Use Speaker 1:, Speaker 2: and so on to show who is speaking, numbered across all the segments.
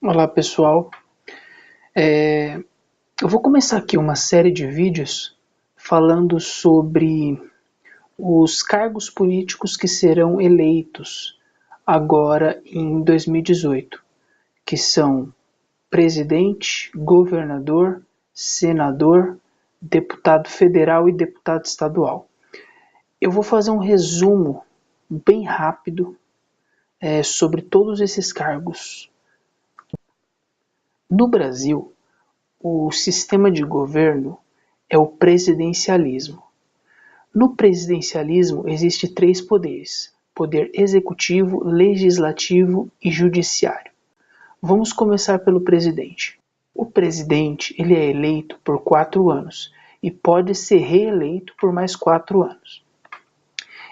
Speaker 1: Olá pessoal, eu vou começar aqui uma série de vídeos falando sobre os cargos políticos que serão eleitos agora em 2018, que são presidente, governador, senador, deputado federal e deputado estadual. Eu vou fazer um resumo bem rápido sobre todos esses cargos. No Brasil, o sistema de governo é o presidencialismo. No presidencialismo existe três poderes: poder executivo, legislativo e judiciário. Vamos começar pelo presidente. O presidente ele é eleito por 4 anos e pode ser reeleito por mais 4 anos.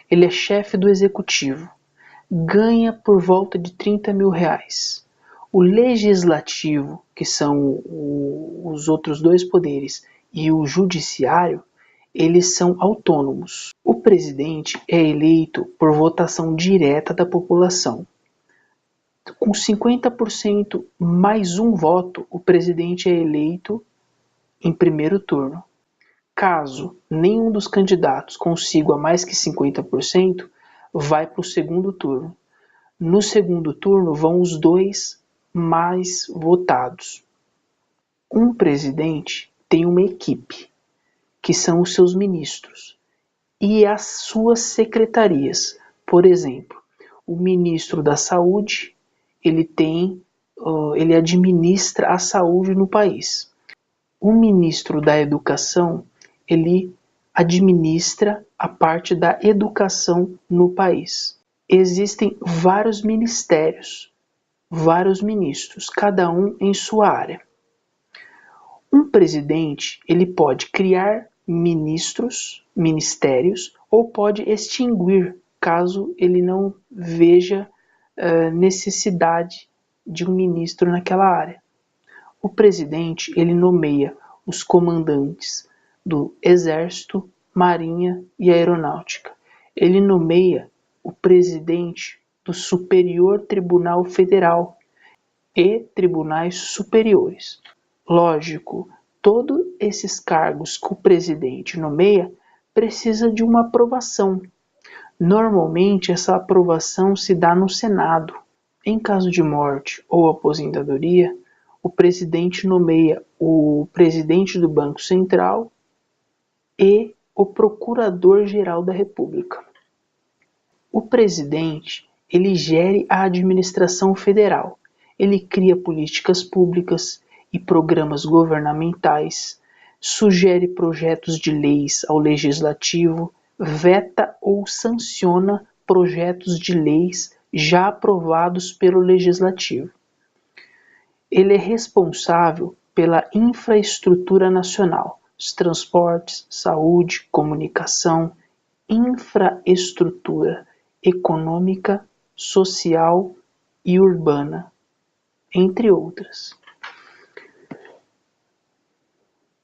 Speaker 1: Ele é chefe do executivo, ganha por volta de R$ 30.000. O legislativo, que são os outros dois poderes, e o judiciário, eles são autônomos. O presidente é eleito por votação direta da população. Com 50% mais um voto, o presidente é eleito em primeiro turno. Caso nenhum dos candidatos consiga mais que 50%, vai para o segundo turno. No segundo turno vão os dois mais votados. Um presidente tem uma equipe, que são os seus ministros, e as suas secretarias. Por exemplo, o ministro da Saúde, ele administra a saúde no país. O ministro da Educação, ele administra a parte da educação no país. Existem vários ministérios, vários ministros, cada um em sua área. Um presidente, ele pode criar ministérios, ou pode extinguir, caso ele não veja necessidade de um ministro naquela área. O presidente, ele nomeia os comandantes do Exército, Marinha e Aeronáutica. Ele nomeia o presidente do Superior Tribunal Federal e tribunais superiores. Lógico, todos esses cargos que o presidente nomeia precisa de uma aprovação. Normalmente essa aprovação se dá no Senado. Em caso de morte ou aposentadoria, o presidente nomeia o presidente do Banco Central e o Procurador-Geral da República. O presidente, ele gere a administração federal. Ele cria políticas públicas e programas governamentais, sugere projetos de leis ao legislativo, veta ou sanciona projetos de leis já aprovados pelo legislativo. Ele é responsável pela infraestrutura nacional, os transportes, saúde, comunicação, infraestrutura econômica, social e urbana, entre outras.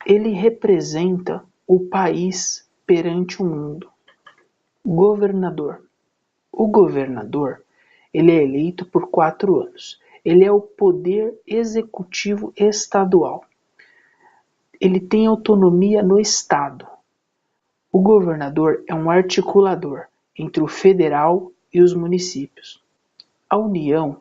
Speaker 1: Ele representa o país perante o mundo. Governador. O governador, ele é eleito por 4 anos. Ele é o poder executivo estadual. Ele tem autonomia no estado. O governador é um articulador entre o federal e os municípios. A União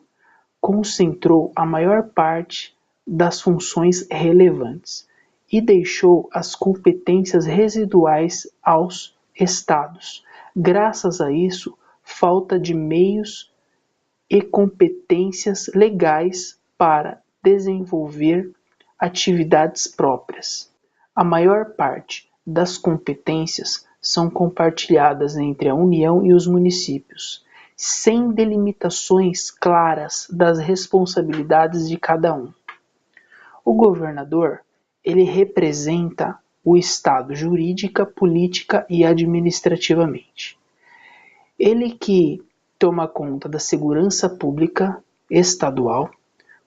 Speaker 1: concentrou a maior parte das funções relevantes e deixou as competências residuais aos estados. Graças a isso, falta de meios e competências legais para desenvolver atividades próprias. A maior parte das competências são compartilhadas entre a União e os municípios, sem delimitações claras das responsabilidades de cada um. O governador, ele representa o Estado jurídica, política e administrativamente. Ele que toma conta da segurança pública estadual,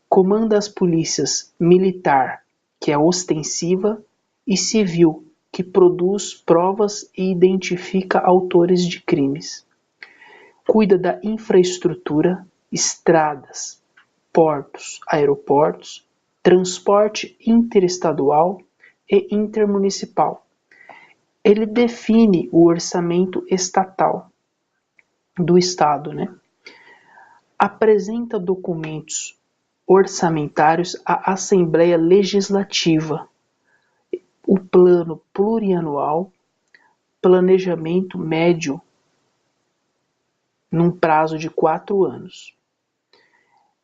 Speaker 1: comanda as polícias militar, que é ostensiva, e civil, que produz provas e identifica autores de crimes. Cuida da infraestrutura, estradas, portos, aeroportos, transporte interestadual e intermunicipal. Ele define o orçamento estatal do Estado, né? Apresenta documentos orçamentários à Assembleia Legislativa, o plano plurianual, planejamento médio num prazo de 4 anos,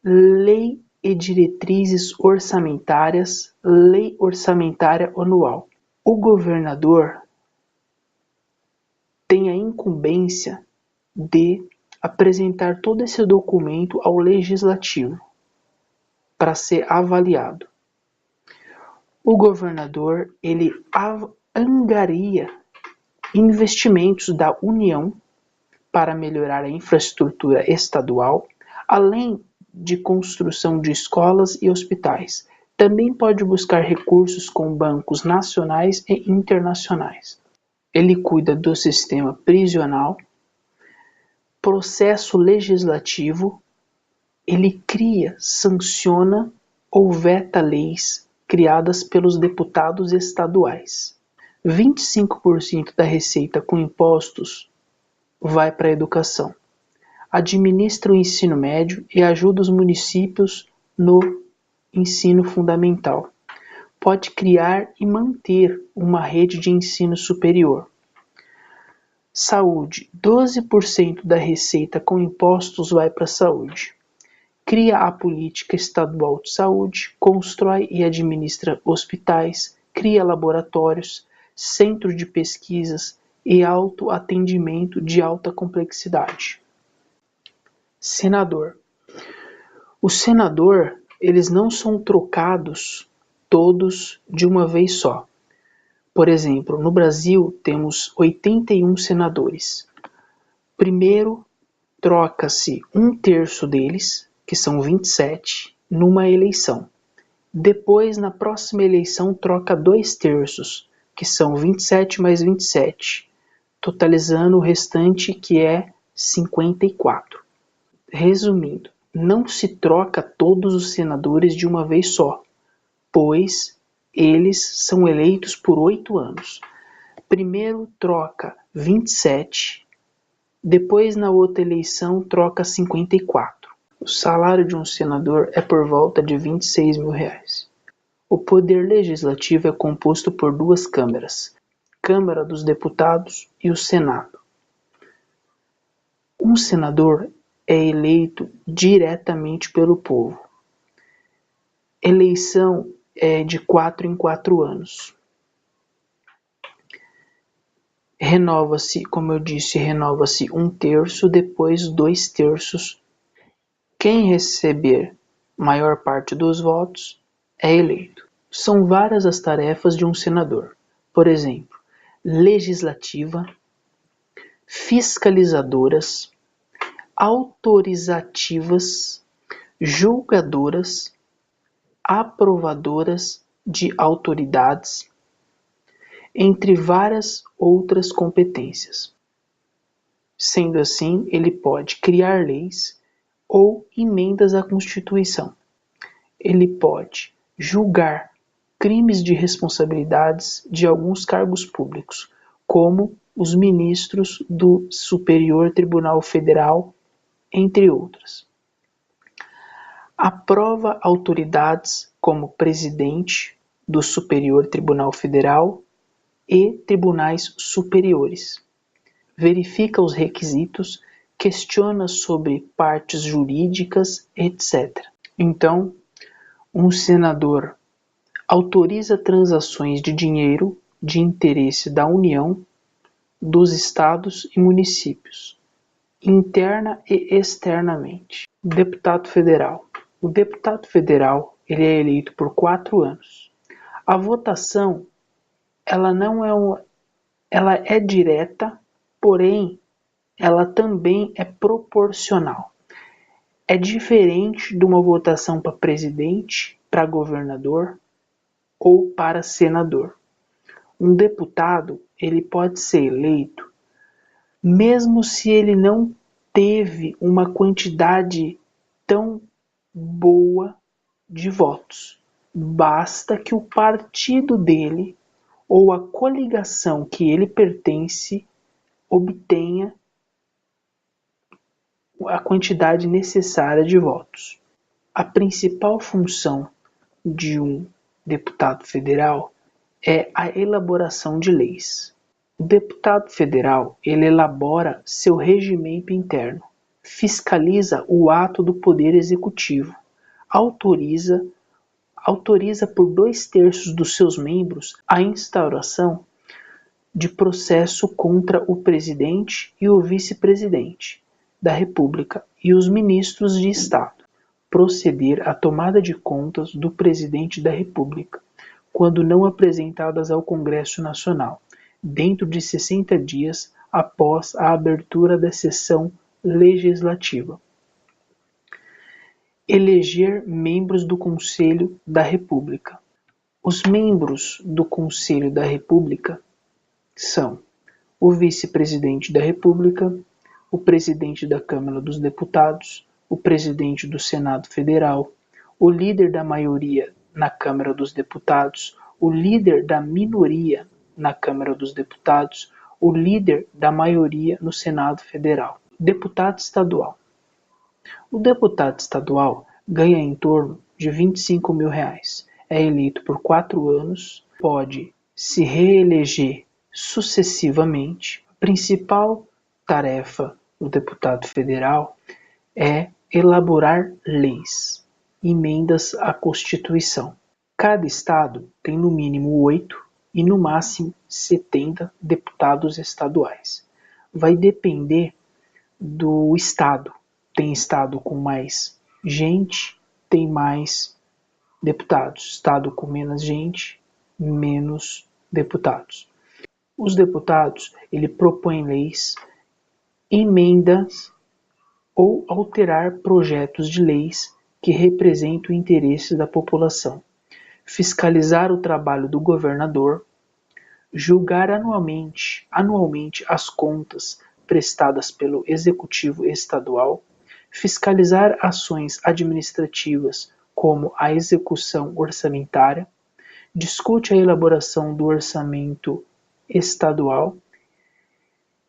Speaker 1: lei e diretrizes orçamentárias, lei orçamentária anual. O governador tem a incumbência de apresentar todo esse documento ao legislativo para ser avaliado. O governador, ele angaria investimentos da União para melhorar a infraestrutura estadual, além de construção de escolas e hospitais. Também pode buscar recursos com bancos nacionais e internacionais. Ele cuida do sistema prisional, processo legislativo, ele cria, sanciona ou veta leis criadas pelos deputados estaduais. 25% da receita com impostos vai para a educação. Administra o ensino médio e ajuda os municípios no ensino fundamental. Pode criar e manter uma rede de ensino superior. Saúde: 12% da receita com impostos vai para a saúde. Cria a política estadual de saúde, constrói e administra hospitais, cria laboratórios, centros de pesquisas e autoatendimento de alta complexidade. Senador. O senador, eles não são trocados todos de uma vez só. Por exemplo, no Brasil temos 81 senadores. Primeiro, troca-se 1/3 deles, que são 27, numa eleição. Depois, na próxima eleição, troca 2/3, que são 27 mais 27, totalizando o restante, que é 54. Resumindo, não se troca todos os senadores de uma vez só, pois eles são eleitos por 8 anos. Primeiro troca 27, depois na outra eleição troca 54. O salário de um senador é por volta de R$26 mil. O poder legislativo é composto por 2 câmaras, Câmara dos Deputados e o Senado. Um senador é eleito diretamente pelo povo. Eleição é de 4 em 4 anos. Renova-se, como eu disse, renova-se 1/3, depois 2/3. Quem receber maior parte dos votos é eleito. São várias as tarefas de um senador. Por exemplo, legislativa, fiscalizadoras, autorizativas, julgadoras, aprovadoras de autoridades, entre várias outras competências. Sendo assim, ele pode criar leis ou emendas à Constituição. Ele pode julgar crimes de responsabilidades de alguns cargos públicos, como os ministros do Superior Tribunal Federal, entre outras. Aprova autoridades como presidente do Superior Tribunal Federal e tribunais superiores. Verifica os requisitos, questiona sobre partes jurídicas, etc. Então, um senador autoriza transações de dinheiro de interesse da União, dos estados e municípios, interna e externamente. Deputado federal. O deputado federal, ele é eleito por 4 anos. A votação, ela é direta, porém, ela também é proporcional. É diferente de uma votação para presidente, para governador ou para senador. Um deputado, ele pode ser eleito mesmo se ele não teve uma quantidade tão boa de votos. Basta que o partido dele ou a coligação que ele pertence obtenha a quantidade necessária de votos. A principal função de um deputado federal é a elaboração de leis. O deputado federal, ele elabora seu regimento interno, fiscaliza o ato do poder executivo, autoriza por 2/3 dos seus membros a instauração de processo contra o presidente e o vice-presidente da República e os ministros de Estado, proceder à tomada de contas do presidente da República, quando não apresentadas ao Congresso Nacional, dentro de 60 dias após a abertura da sessão legislativa. Eleger membros do Conselho da República. Os membros do Conselho da República são o vice-presidente da República, o presidente da Câmara dos Deputados, o presidente do Senado Federal, o líder da maioria na Câmara dos Deputados, o líder da minoria na Câmara dos Deputados, o líder da maioria no Senado Federal. Deputado estadual. O deputado estadual ganha em torno de R$ 25 mil. É eleito por 4 anos, pode se reeleger sucessivamente. A principal tarefa do deputado federal é elaborar leis, emendas à Constituição. Cada estado tem no mínimo 8 e no máximo 70 deputados estaduais. Vai depender do estado. Tem estado com mais gente, tem mais deputados. Estado com menos gente, menos deputados. Os deputados, ele propõe leis, emendas ou alterar projetos de leis que representam o interesse da população, fiscalizar o trabalho do governador, julgar anualmente as contas prestadas pelo Executivo Estadual, fiscalizar ações administrativas como a execução orçamentária, discute a elaboração do orçamento estadual,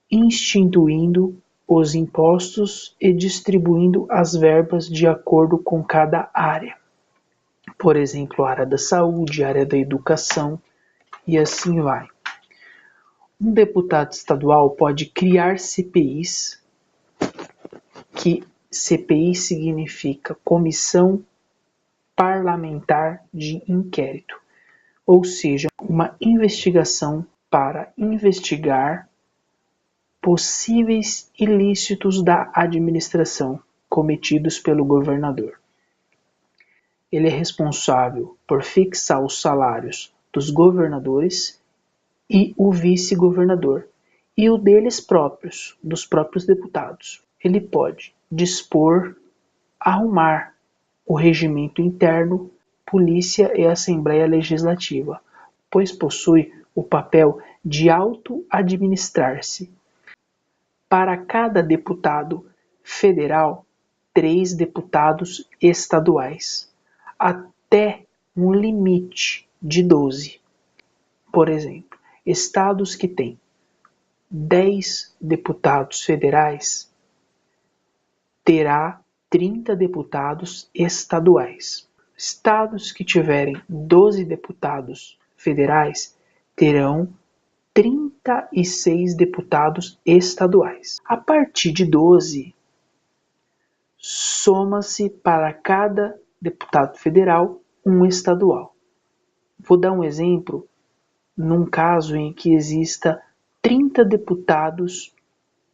Speaker 1: instituindo os impostos e distribuindo as verbas de acordo com cada área. Por exemplo, a área da saúde, a área da educação e assim vai. Um deputado estadual pode criar CPIs, que CPI significa Comissão Parlamentar de Inquérito, ou seja, uma investigação para investigar possíveis ilícitos da administração cometidos pelo governador. Ele é responsável por fixar os salários dos governadores e o vice-governador, e o deles próprios, dos próprios deputados. Ele pode dispor, arrumar o regimento interno, polícia e Assembleia Legislativa, pois possui o papel de auto-administrar-se. Para cada deputado federal, 3 deputados estaduais, até um limite de 12. Por exemplo, estados que têm 10 deputados federais terá 30 deputados estaduais. Estados que tiverem 12 deputados federais terão 36 deputados estaduais. A partir de 12, soma-se para cada deputado federal um estadual. Vou dar um exemplo num caso em que exista 30 deputados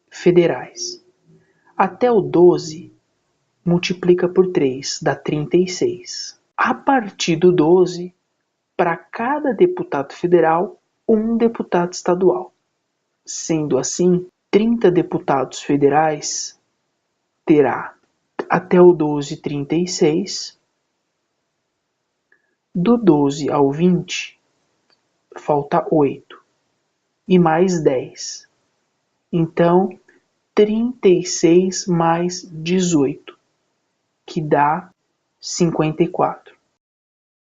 Speaker 1: federais. Até o 12, multiplica por 3, dá 36. A partir do 12, para cada deputado federal, um deputado estadual. Sendo assim, 30 deputados federais terá até o 12, 36. Do 12 ao 20, falta 8. E mais 10. Então, 36 mais 18, que dá 54.